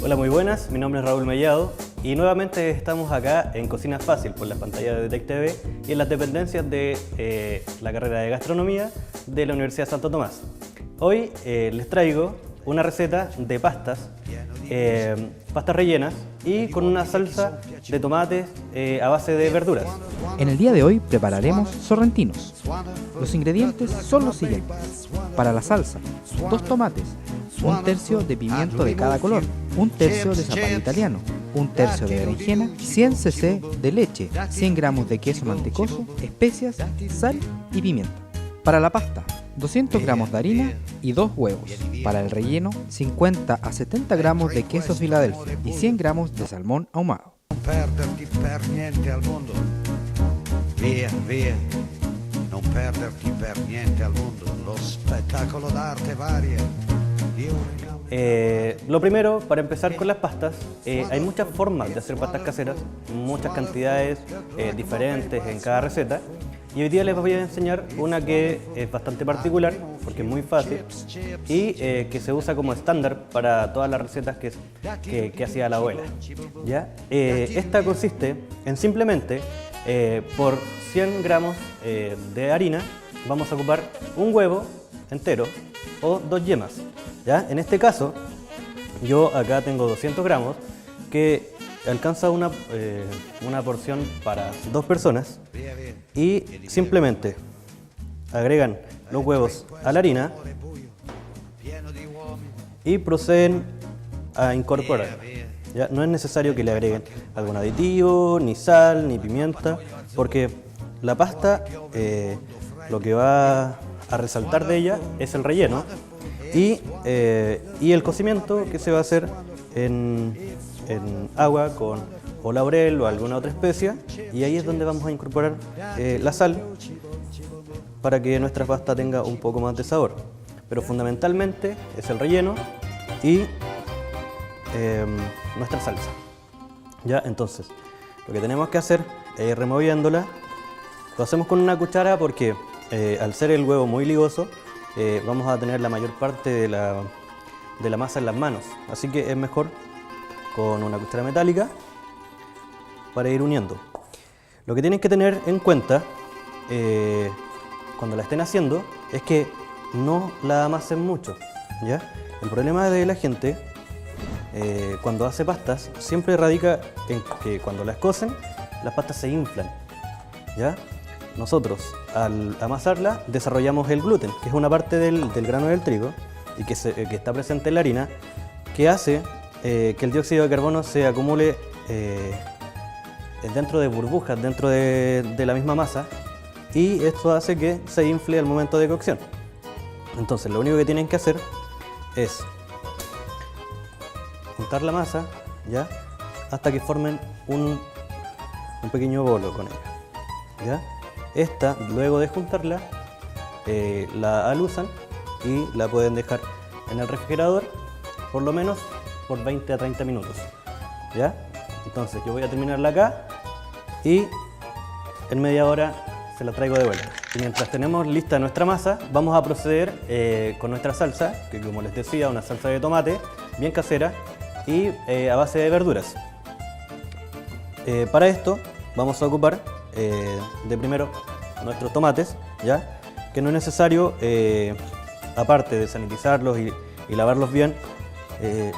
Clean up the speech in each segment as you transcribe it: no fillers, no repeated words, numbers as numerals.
Hola, muy buenas, mi nombre es Raúl Mellado y nuevamente estamos acá en Cocina Fácil por las pantallas de Detec TV y en las dependencias de la carrera de gastronomía de la Universidad de Santo Tomás. Hoy les traigo una receta de pastas, pastas rellenas y con una salsa de tomates a base de verduras. En el día de hoy prepararemos sorrentinos. Los ingredientes son los siguientes. Para la salsa, 2 tomates, 1/3 de pimiento de cada color, 1/3 de zapallo italiano, 1/3 de berenjena, 100 cc de leche, 100 gramos de queso mantecoso, especias, sal y pimienta. Para la pasta, 200 gramos de harina y 2 huevos. Para el relleno, 50 a 70 gramos de queso Filadelfia y 100 gramos de salmón ahumado. Non perderti per niente al mondo, via, via, non perderti per niente al mondo, lo spettacolo d'arte varia. Lo primero, para empezar con las pastas, hay muchas formas de hacer pastas caseras, muchas cantidades diferentes en cada receta. Y hoy día les voy a enseñar una que es bastante particular, porque es muy fácil y que se usa como estándar para todas las recetas que hacía la abuela. ¿Ya? Esta consiste en simplemente, por 100 gramos de harina, vamos a ocupar un huevo entero o 2 yemas. ¿Ya? En este caso, yo acá tengo 200 gramos que alcanza una porción para 2 personas y simplemente agregan los huevos a la harina y proceden a incorporar. ¿Ya? No es necesario que le agreguen algún aditivo, ni sal, ni pimienta, porque la pasta lo que va a resaltar de ella es el relleno y el cocimiento que se va a hacer en agua con o laurel o alguna otra especia, y ahí es donde vamos a incorporar la sal para que nuestra pasta tenga un poco más de sabor. Pero fundamentalmente es el relleno y nuestra salsa. ¿Ya? Entonces, lo que tenemos que hacer es ir removiéndola. Lo hacemos con una cuchara porque al ser el huevo muy ligoso, vamos a tener la mayor parte de la masa en las manos. Así que es mejor con una cuchara metálica para ir uniendo. Lo que tienen que tener en cuenta cuando la estén haciendo es que no la amasen mucho, ¿ya? El problema de la gente cuando hace pastas siempre radica en que cuando las cocen las pastas se inflan, ¿ya? Nosotros al amasarla desarrollamos el gluten, que es una parte del grano del trigo y que está presente en la harina, que hace que el dióxido de carbono se acumule dentro de burbujas, dentro de la misma masa, y esto hace que se infle al momento de cocción. Entonces lo único que tienen que hacer es juntar la masa, ¿ya? Hasta que formen un pequeño bolo con ella, ¿ya? Esta, luego de juntarla, la alusan y la pueden dejar en el refrigerador por lo menos por 20 a 30 minutos, ¿ya? Entonces yo voy a terminarla acá y en media hora se la traigo de vuelta. Y mientras tenemos lista nuestra masa, vamos a proceder con nuestra salsa, que como les decía, una salsa de tomate bien casera y a base de verduras. Para esto vamos a ocupar de primero nuestros tomates, ¿ya? Que no es necesario, aparte de sanitizarlos y lavarlos bien,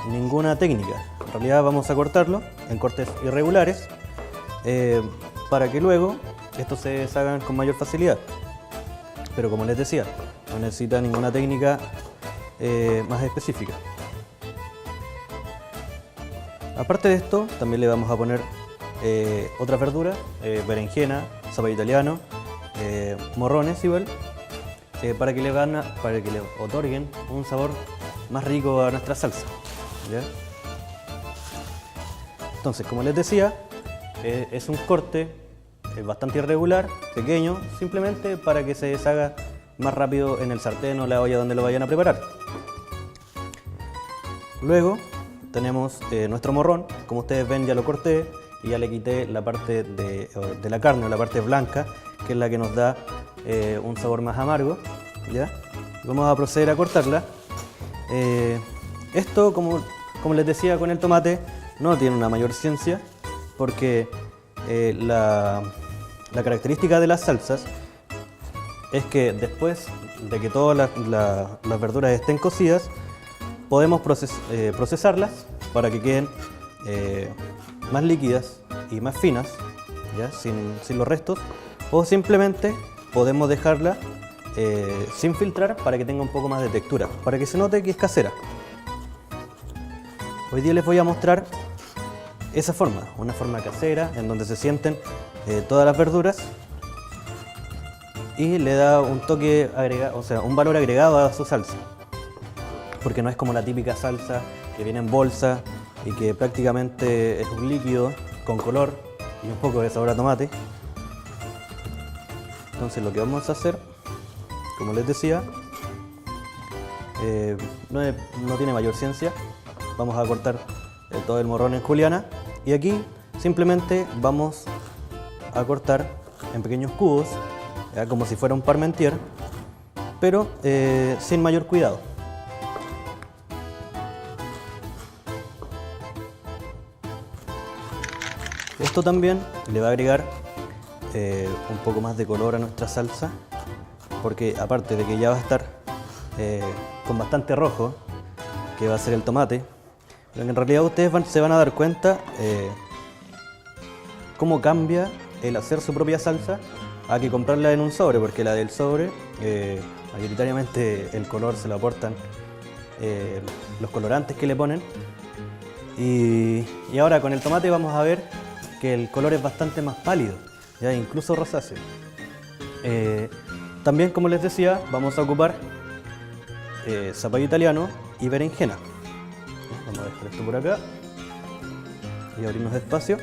ninguna técnica. En realidad vamos a cortarlo en cortes irregulares para que luego estos se deshagan con mayor facilidad. Pero como les decía, no necesita ninguna técnica más específica. Aparte de esto, también le vamos a poner otras verduras, berenjena, zapallo italiano, morrones igual, para que le otorguen un sabor más rico a nuestra salsa, ¿ya? Entonces, como les decía, es un corte bastante irregular, pequeño, simplemente para que se deshaga más rápido en el sartén o la olla donde lo vayan a preparar. Luego tenemos nuestro morrón. Como ustedes ven, ya lo corté y ya le quité la parte de la carne, o la parte blanca, que es la que nos da un sabor más amargo, ¿ya? Vamos a proceder a cortarla. Esto, como como les decía, con el tomate no tiene una mayor ciencia porque la característica de las salsas es que después de que todas las verduras estén cocidas, podemos procesarlas para que queden más líquidas y más finas, ¿ya? Sin los restos, o simplemente podemos dejarla sin filtrar para que tenga un poco más de textura, para que se note que es casera. Hoy día les voy a mostrar esa forma, una forma casera en donde se sienten todas las verduras y le da un toque agregado, o sea, un valor agregado a su salsa, porque no es como la típica salsa que viene en bolsa y que prácticamente es un líquido con color y un poco de sabor a tomate. Entonces lo que vamos a hacer, como les decía, no tiene mayor ciencia. Vamos a cortar todo el morrón en juliana y aquí simplemente vamos a cortar en pequeños cubos, ¿ya? Como si fuera un parmentier, pero sin mayor cuidado. Esto también le va a agregar un poco más de color a nuestra salsa, porque aparte de que ya va a estar con bastante rojo, que va a ser el tomate, pero en realidad ustedes se van a dar cuenta cómo cambia el hacer su propia salsa a que comprarla en un sobre, porque la del sobre mayoritariamente el color se lo aportan los colorantes que le ponen, y ahora con el tomate vamos a ver que el color es bastante más pálido, ¿ya? Incluso rosáceo. También, como les decía, vamos a ocupar zapallo italiano y berenjena. Vamos a dejar esto por acá y abrirnos espacio.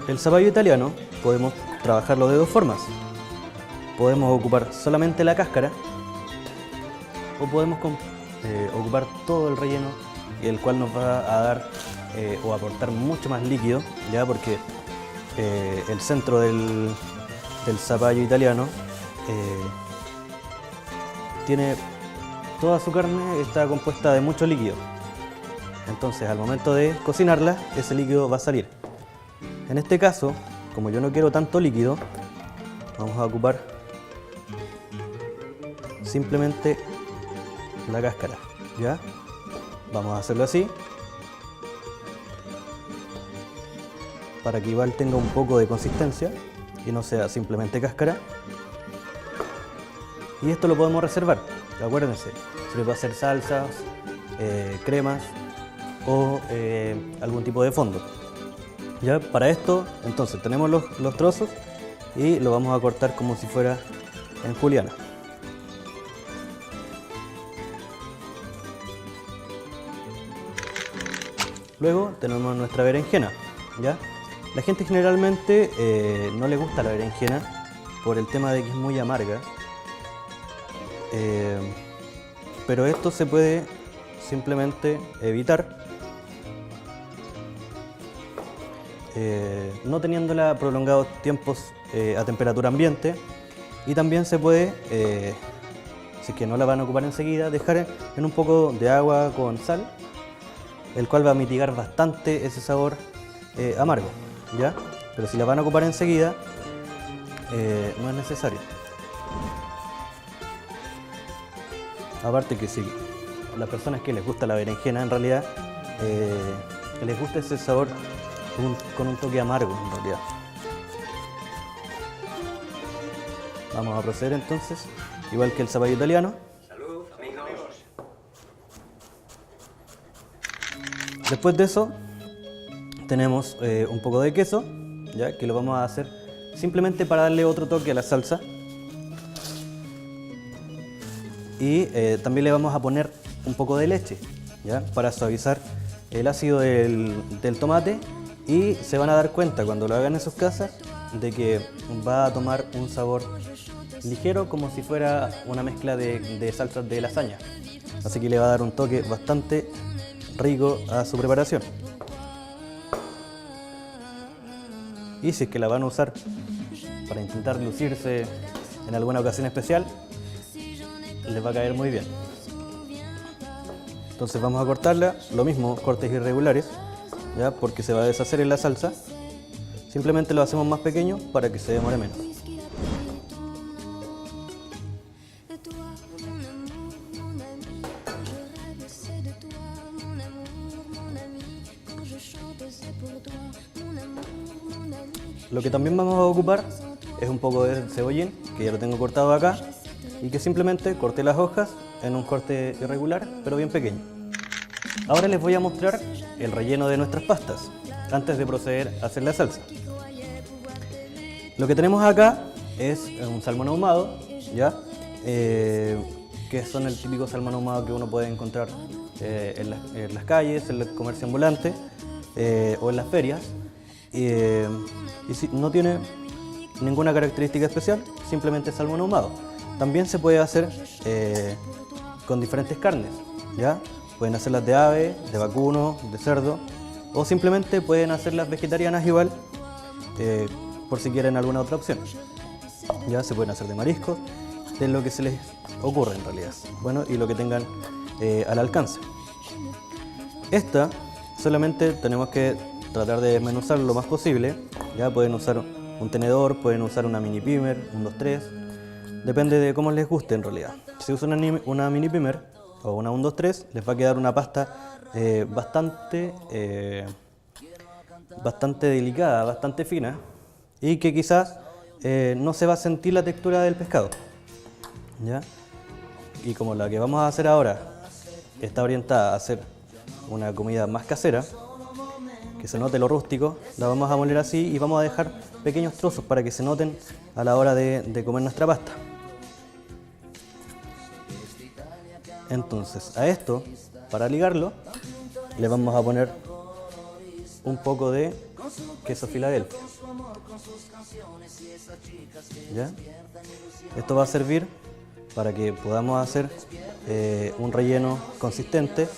El zapallo italiano podemos trabajarlo de dos formas. Podemos ocupar solamente la cáscara o podemos ocupar todo el relleno, el cual nos va a dar o aportar mucho más líquido, ya, porque el centro del zapallo italiano tiene toda su carne, está compuesta de mucho líquido. Entonces al momento de cocinarla, ese líquido va a salir. En este caso, como yo no quiero tanto líquido, vamos a ocupar simplemente la cáscara, ¿ya? Vamos a hacerlo así, para que igual tenga un poco de consistencia y no sea simplemente cáscara. Y esto lo podemos reservar, acuérdense, se le puede hacer salsas, cremas o algún tipo de fondo. Ya para esto, entonces tenemos los trozos y lo vamos a cortar como si fuera en juliana. Luego tenemos nuestra berenjena, ¿ya? La gente generalmente no le gusta la berenjena por el tema de que es muy amarga, pero esto se puede simplemente evitar no teniéndola prolongados tiempos a temperatura ambiente, y también se puede, si es que no la van a ocupar enseguida, dejar en un poco de agua con sal, el cual va a mitigar bastante ese sabor amargo, ¿ya? Pero si la van a ocupar enseguida, no es necesario. Aparte que si las personas que les gusta la berenjena, en realidad les gusta ese sabor con un toque amargo, en realidad. Vamos a proceder entonces, igual que el zapallo italiano. Salud, amigos. Después de eso, tenemos un poco de queso, ya que lo vamos a hacer simplemente para darle otro toque a la salsa. Y también le vamos a poner un poco de leche, ¿ya? Para suavizar el ácido del tomate, y se van a dar cuenta cuando lo hagan en sus casas de que va a tomar un sabor ligero, como si fuera una mezcla de salsas de lasaña. Así que le va a dar un toque bastante rico a su preparación. Y si es que la van a usar para intentar lucirse en alguna ocasión especial, les va a caer muy bien. Entonces vamos a cortarla, lo mismo, cortes irregulares, ¿ya? Porque se va a deshacer en la salsa. Simplemente lo hacemos más pequeño para que se demore menos. Lo que también vamos a ocupar es un poco de cebollín, que ya lo tengo cortado acá, y que simplemente corté las hojas en un corte irregular, pero bien pequeño. Ahora les voy a mostrar el relleno de nuestras pastas, antes de proceder a hacer la salsa. Lo que tenemos acá es un salmón ahumado, ¿ya? Que son el típico salmón ahumado que uno puede encontrar en las calles, en el comercio ambulante o en las ferias. Y si, no tiene ninguna característica especial, simplemente es salmón ahumado. También se puede hacer con diferentes carnes, ¿ya? Pueden hacerlas de ave, de vacuno, de cerdo, o simplemente pueden hacerlas vegetarianas igual, por si quieren alguna otra opción. Ya se pueden hacer de mariscos, de lo que se les ocurre en realidad, bueno, y lo que tengan al alcance. Esta solamente tenemos que tratar de desmenuzar lo más posible. Ya pueden usar un tenedor, pueden usar una mini pimer, un 2-3, depende de cómo les guste en realidad. Si usan una mini pimer o una 1-2-3, les va a quedar una pasta bastante delicada, bastante fina, y que quizás no se va a sentir la textura del pescado, ¿ya? Y como la que vamos a hacer ahora está orientada a hacer una comida más casera, que se note lo rústico, la vamos a moler así y vamos a dejar pequeños trozos para que se noten a la hora de comer nuestra pasta. Entonces, a esto, para ligarlo, le vamos a poner un poco de queso Filadelfia. ¿Ya? Esto va a servir para que podamos hacer un relleno consistente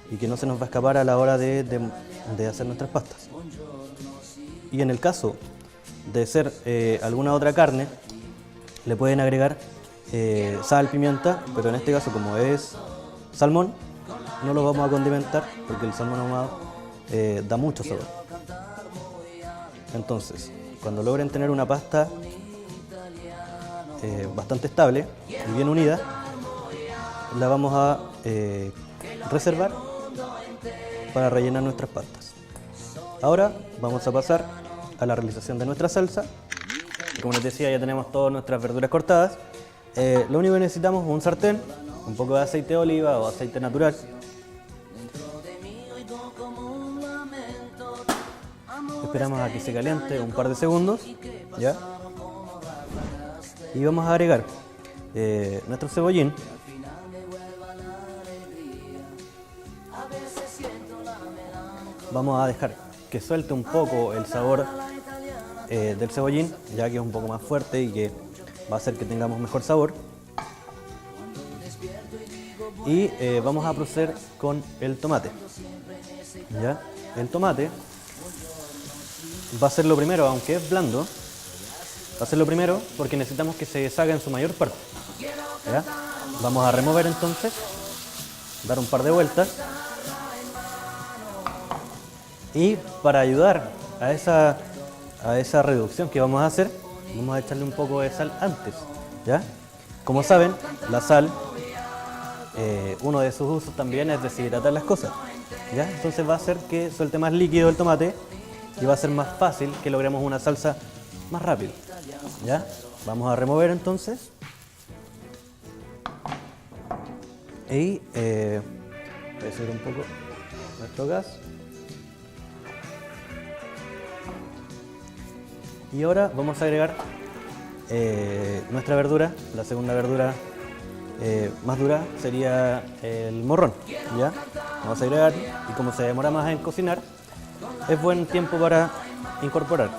y que no se nos va a escapar a la hora de hacer nuestras pastas. Y en el caso de ser alguna otra carne, le pueden agregar sal, pimienta, pero en este caso, como es salmón, no lo vamos a condimentar porque el salmón ahumado da mucho sabor. Entonces, cuando logren tener una pasta bastante estable y bien unida, la vamos a reservar para rellenar nuestras pastas. Ahora vamos a pasar a la realización de nuestra salsa. Como les decía, ya tenemos todas nuestras verduras cortadas. Lo único que necesitamos es un sartén, un poco de aceite de oliva o aceite natural. Esperamos a que se caliente un par de segundos, ¿ya? Y vamos a agregar nuestro cebollín. Vamos a dejar que suelte un poco el sabor del cebollín, ya que es un poco más fuerte y que va a hacer que tengamos mejor sabor. Y vamos a proceder con el tomate. ¿Ya? El tomate va a ser lo primero, aunque es blando, va a ser lo primero porque necesitamos que se deshaga en su mayor parte. ¿Ya? Vamos a remover entonces, dar un par de vueltas. Y para ayudar a esa reducción que vamos a hacer, vamos a echarle un poco de sal antes, ¿ya? Como saben, la sal, uno de sus usos también es deshidratar las cosas, ¿ya? Entonces va a hacer que suelte más líquido el tomate y va a ser más fácil que logremos una salsa más rápido, ¿ya? Vamos a remover entonces. Y voy a subir un poco nuestro gas. Y ahora vamos a agregar nuestra verdura, la segunda verdura más dura sería el morrón, ¿ya? Vamos a agregar y como se demora más en cocinar, es buen tiempo para incorporar.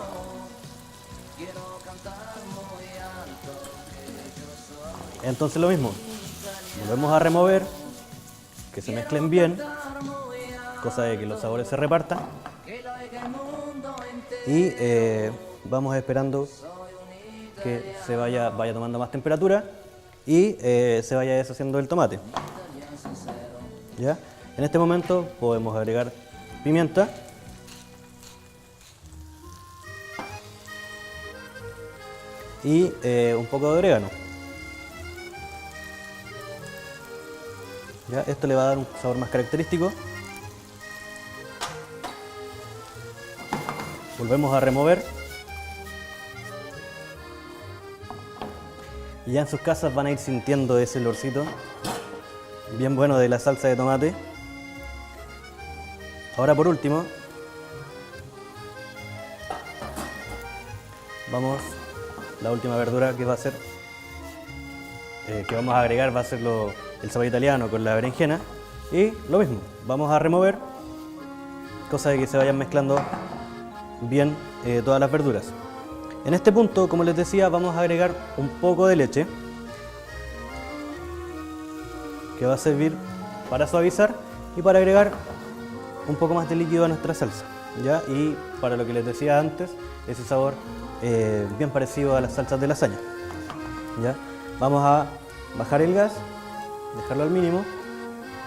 Entonces lo mismo, volvemos a remover, que se mezclen bien, cosa de que los sabores se repartan. Y vamos esperando que se vaya tomando más temperatura y se vaya deshaciendo el tomate. ¿Ya? En este momento podemos agregar pimienta. Y un poco de orégano. ¿Ya? Esto le va a dar un sabor más característico. Volvemos a remover. Y ya en sus casas van a ir sintiendo ese olorcito bien bueno de la salsa de tomate. Ahora por último, la última verdura que va a ser, que vamos a agregar va a ser el cebolla italiano con la berenjena. Y lo mismo, vamos a remover, cosa de que se vayan mezclando bien todas las verduras. En este punto, como les decía, vamos a agregar un poco de leche, que va a servir para suavizar y para agregar un poco más de líquido a nuestra salsa, ¿ya? Y para lo que les decía antes, ese sabor bien parecido a las salsas de lasaña, ¿ya? Vamos a bajar el gas, dejarlo al mínimo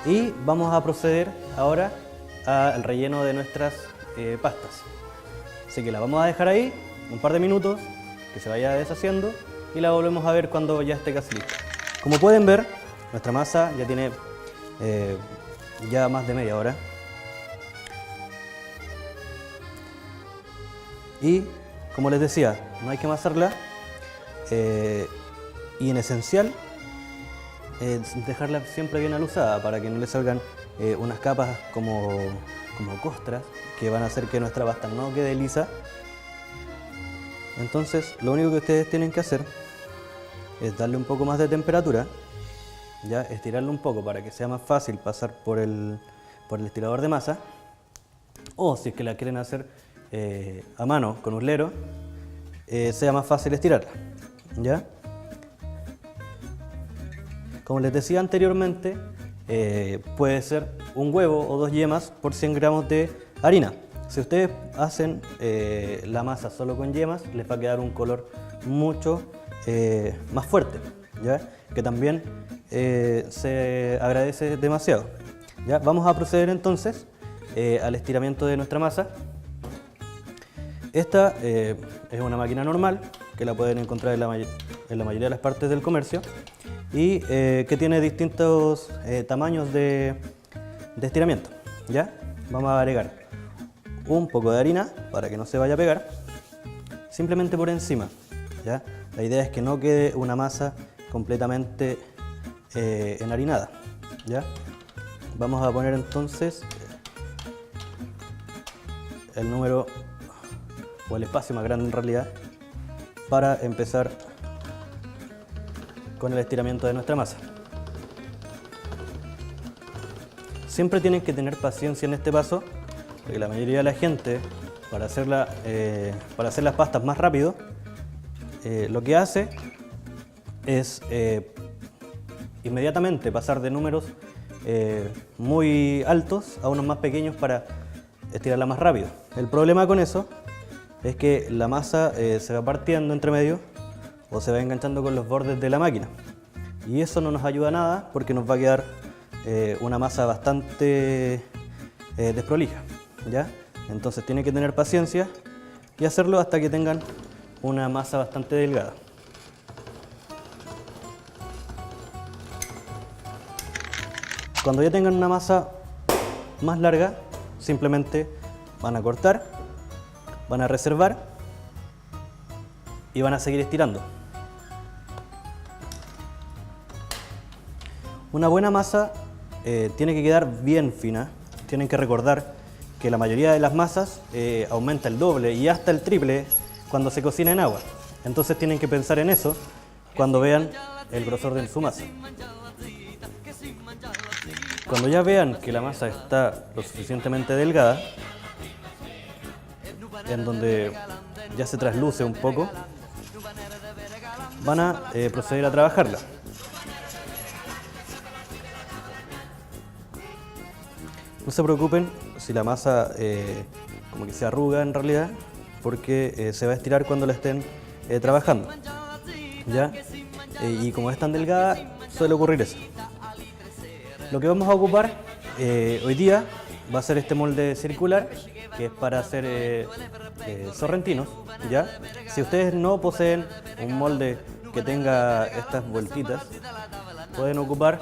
y vamos a proceder ahora al relleno de nuestras pastas. Así que la vamos a dejar ahí un par de minutos, que se vaya deshaciendo, y la volvemos a ver cuando ya esté casi lista. Como pueden ver, nuestra masa ya tiene ya más de media hora. Y como les decía, no hay que amasarla, y en esencial dejarla siempre bien alusada para que no le salgan unas capas como costras que van a hacer que nuestra pasta no quede lisa. Entonces lo único que ustedes tienen que hacer es darle un poco más de temperatura, ya estirarlo un poco para que sea más fácil pasar por el estirador de masa, o si es que la quieren hacer a mano con uslero, sea más fácil estirarla, ¿ya? Como les decía anteriormente, puede ser un huevo o 2 yemas por 100 gramos de harina. Si ustedes hacen la masa solo con yemas, les va a quedar un color mucho más fuerte, ¿ya? Que también se agradece demasiado, ¿ya? Vamos a proceder entonces al estiramiento de nuestra masa. Esta es una máquina normal que la pueden encontrar en la mayoría de las partes del comercio y que tiene distintos tamaños de estiramiento, ¿ya? Vamos a agregar un poco de harina para que no se vaya a pegar, simplemente por encima, ¿ya? La idea es que no quede una masa completamente enharinada, ¿ya? Vamos a poner entonces el número o el espacio más grande en realidad para empezar con el estiramiento de nuestra masa. Siempre tienen que tener paciencia en este paso, porque la mayoría de la gente, para hacer las pastas más rápido, lo que hace es inmediatamente pasar de números muy altos a unos más pequeños para estirarla más rápido. El problema con eso es que la masa se va partiendo entre medio o se va enganchando con los bordes de la máquina, y eso no nos ayuda a nada porque nos va a quedar una masa bastante desprolija, ¿ya? Entonces tienen que tener paciencia y hacerlo hasta que tengan una masa bastante delgada. Cuando ya tengan una masa más larga, simplemente van a cortar, van a reservar y van a seguir estirando. Una buena masa tiene que quedar bien fina. Tienen que recordar que la mayoría de las masas aumenta el doble y hasta el triple cuando se cocina en agua. Entonces tienen que pensar en eso cuando vean el grosor de su masa. Cuando ya vean que la masa está lo suficientemente delgada, en donde ya se trasluce un poco, van a proceder a trabajarla. No se preocupen si la masa como que se arruga en realidad, porque se va a estirar cuando la estén trabajando, ¿ya? Y como es tan delgada, suele ocurrir eso. Lo que vamos a ocupar Hoy día va a ser este molde circular, que es para hacer sorrentinos, ¿ya? Si ustedes no poseen un molde que tenga estas vueltitas, pueden ocupar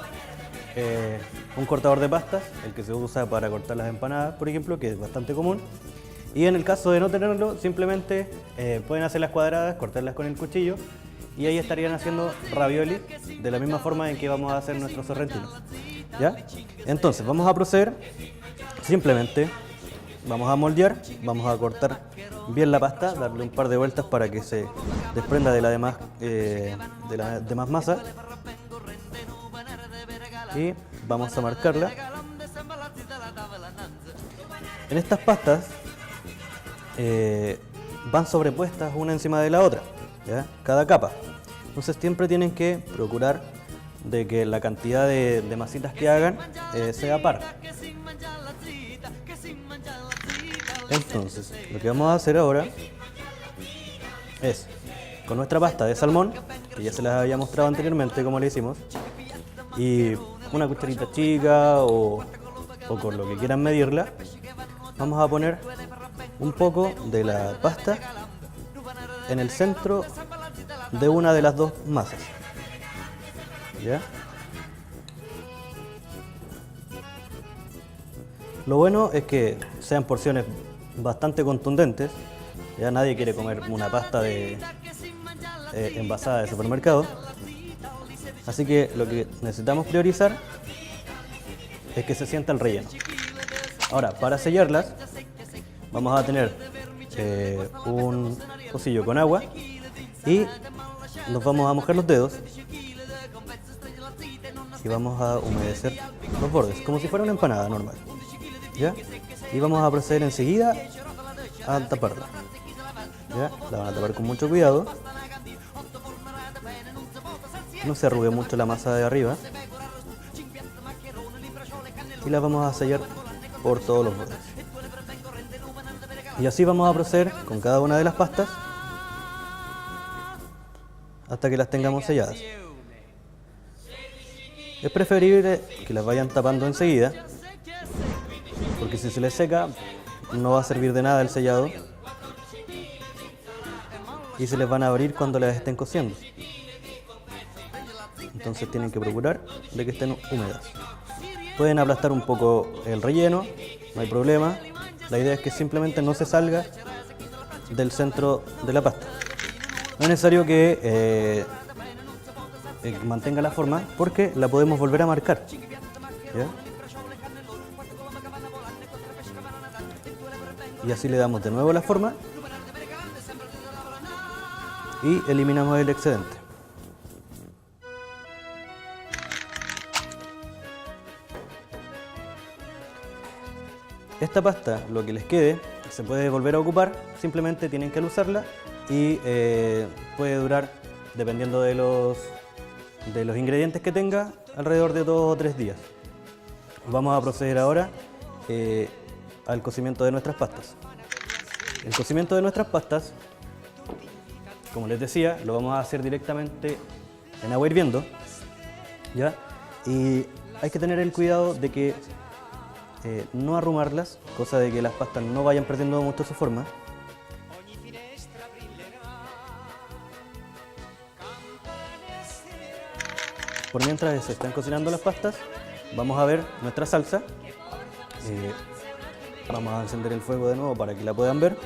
un cortador de pastas, el que se usa para cortar las empanadas, por ejemplo, que es bastante común. Y en el caso de no tenerlo, simplemente pueden hacer las cuadradas, cortarlas con el cuchillo, y ahí estarían haciendo ravioli de la misma forma en que vamos a hacer nuestros sorrentinos, ¿ya? Entonces vamos a proceder, simplemente vamos a moldear, vamos a cortar bien la pasta, darle un par de vueltas para que se desprenda de la demás masa, y vamos a marcarla. En estas pastas van sobrepuestas una encima de la otra, ¿ya? Cada capa. Entonces siempre tienen que procurar de que la cantidad de masitas que hagan sea par. Entonces, lo que vamos a hacer ahora es, con nuestra pasta de salmón, que ya se las había mostrado anteriormente cómo le hicimos, y una cucharita chica o con lo que quieran medirla, vamos a poner un poco de la pasta en el centro de una de las dos masas, ¿ya? Lo bueno es que sean porciones bastante contundentes, ya nadie quiere comer una pasta envasada de supermercado, así que lo que necesitamos priorizar es que se sienta el relleno. Ahora, para sellarlas, vamos a tener un pocillo con agua y nos vamos a mojar los dedos y vamos a humedecer los bordes, como si fuera una empanada normal, ¿ya? Y vamos a proceder enseguida a taparla, ¿ya? La van a tapar con mucho cuidado, no se arrugue mucho la masa de arriba, y la vamos a sellar por todos los bordes. Y así vamos a proceder con cada una de las pastas hasta que las tengamos selladas. Es preferible que las vayan tapando enseguida, porque si se les seca no va a servir de nada el sellado y se les van a abrir cuando las estén cociendo. Entonces tienen que procurar de que estén húmedas. Pueden aplastar un poco el relleno, no hay problema. La idea es que simplemente no se salga del centro de la pasta. No es necesario que mantenga la forma, porque la podemos volver a marcar, ¿ya? Y así le damos de nuevo la forma y eliminamos el excedente. Esta pasta, lo que les quede, se puede volver a ocupar, simplemente tienen que usarla y puede durar, dependiendo de los ingredientes que tenga, alrededor de 2 o 3 días. Vamos a proceder ahora al cocimiento de nuestras pastas. El cocimiento de nuestras pastas, como les decía, lo vamos a hacer directamente en agua hirviendo, ¿ya? Y hay que tener el cuidado de que no arrumarlas, cosa de que las pastas no vayan perdiendo mucho su forma. Por mientras se están cocinando las pastas, vamos a ver nuestra salsa. Vamos a encender el fuego de nuevo para que la puedan ver.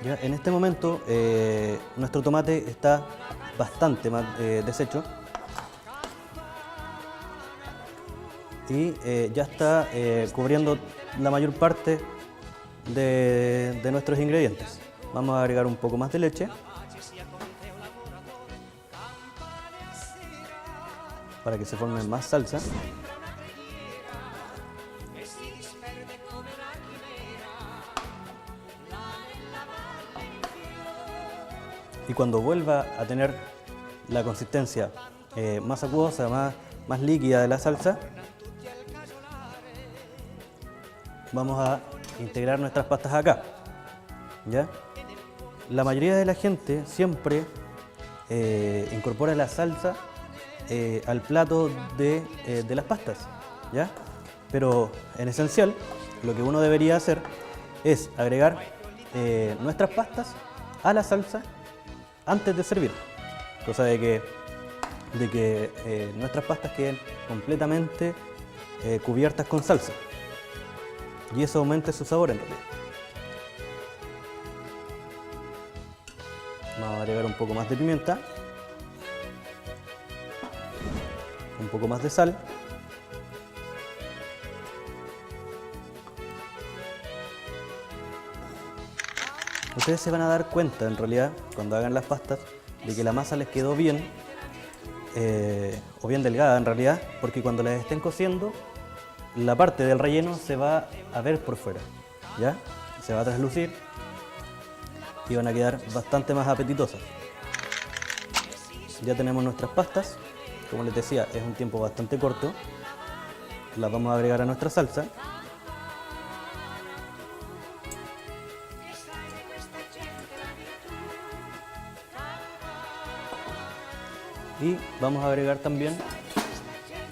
Ya, en este momento nuestro tomate está bastante más deshecho y ya está cubriendo la mayor parte de nuestros ingredientes. Vamos a agregar un poco más de leche para que se forme más salsa. Y cuando vuelva a tener la consistencia más acuosa, más líquida de la salsa, vamos a integrar nuestras pastas acá, ¿ya? la mayoría de la gente siempre incorpora la salsa al plato de las pastas, ¿ya? Pero en esencial, lo que uno debería hacer es agregar nuestras pastas a la salsa antes de servir, cosa de que nuestras pastas queden completamente cubiertas con salsa y eso aumente su sabor en realidad. Vamos a agregar un poco más de pimienta, un poco más de sal, ustedes se van a dar cuenta en realidad cuando hagan las pastas de que la masa les quedó bien o bien delgada en realidad, porque cuando las estén cociendo la parte del relleno se va a ver por fuera, ¿ya? Se va a traslucir y van a quedar bastante más apetitosas. Ya tenemos nuestras pastas, como les decía es un tiempo bastante corto, las vamos a agregar a nuestra salsa. Y vamos a agregar también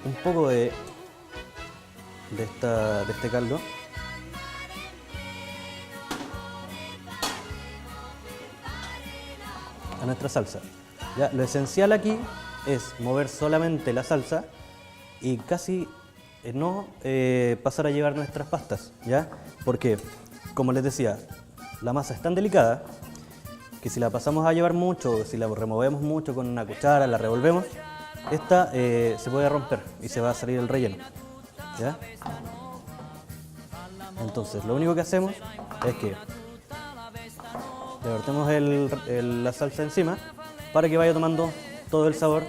un poco de este caldo. A nuestra salsa. Ya, lo esencial aquí es mover solamente la salsa y casi no pasar a llevar nuestras pastas, ¿ya? Porque, como les decía, la masa es tan delicada que si la pasamos a llevar mucho, si la removemos mucho con una cuchara, la revolvemos, esta se puede romper y se va a salir el relleno, ¿ya? Entonces, lo único que hacemos es que le vertemos la salsa encima para que vaya tomando todo el sabor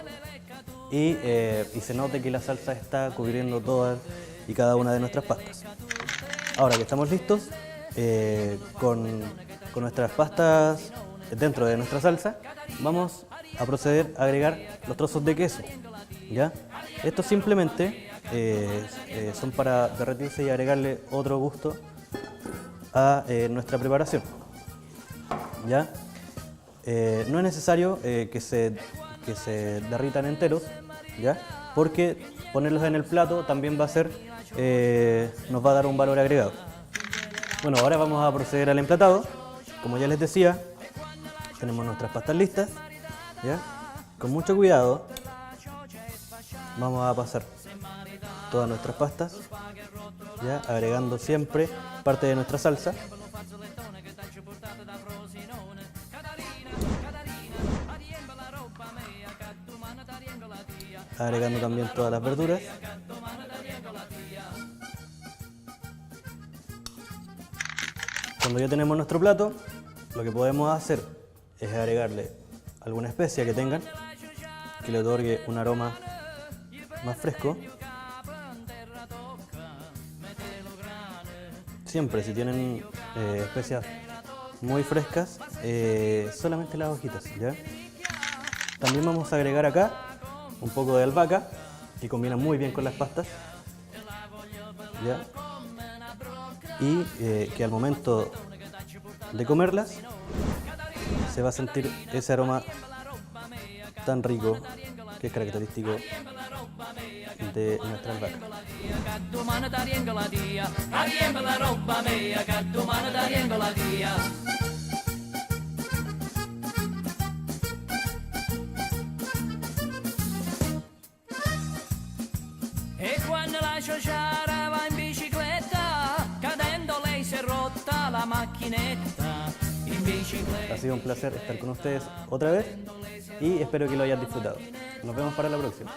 y se note que la salsa está cubriendo todas y cada una de nuestras pastas. Ahora que estamos listos, con nuestras pastas dentro de nuestra salsa, vamos a proceder a agregar los trozos de queso, ¿ya? Estos simplemente son para derretirse y agregarle otro gusto a nuestra preparación, ¿ya? No es necesario que se derritan enteros, ¿ya? Porque ponerlos en el plato también va a ser, nos va a dar un valor agregado. Bueno, ahora vamos a proceder al emplatado. Como ya les decía, tenemos nuestras pastas listas, ¿ya? Con mucho cuidado vamos a pasar todas nuestras pastas, ¿ya? Agregando siempre parte de nuestra salsa. Agregando también todas las verduras. Cuando ya tenemos nuestro plato, lo que podemos hacer es agregarle alguna especia que tengan, que le otorgue un aroma más fresco. Siempre, si tienen especias muy frescas, solamente las hojitas, ¿ya? También vamos a agregar acá un poco de albahaca, que combina muy bien con las pastas, ¿ya? Y que al momento de comerlas se va a sentir ese aroma tan rico que es característico de nuestra albahaca. E quando la ciociara va in bicicletta, cadendo lei si è rotta la macchinetta. In bicicletta. Ha sido un placer estar con ustedes otra vez y espero que lo hayan disfrutado. Nos vemos para la próxima.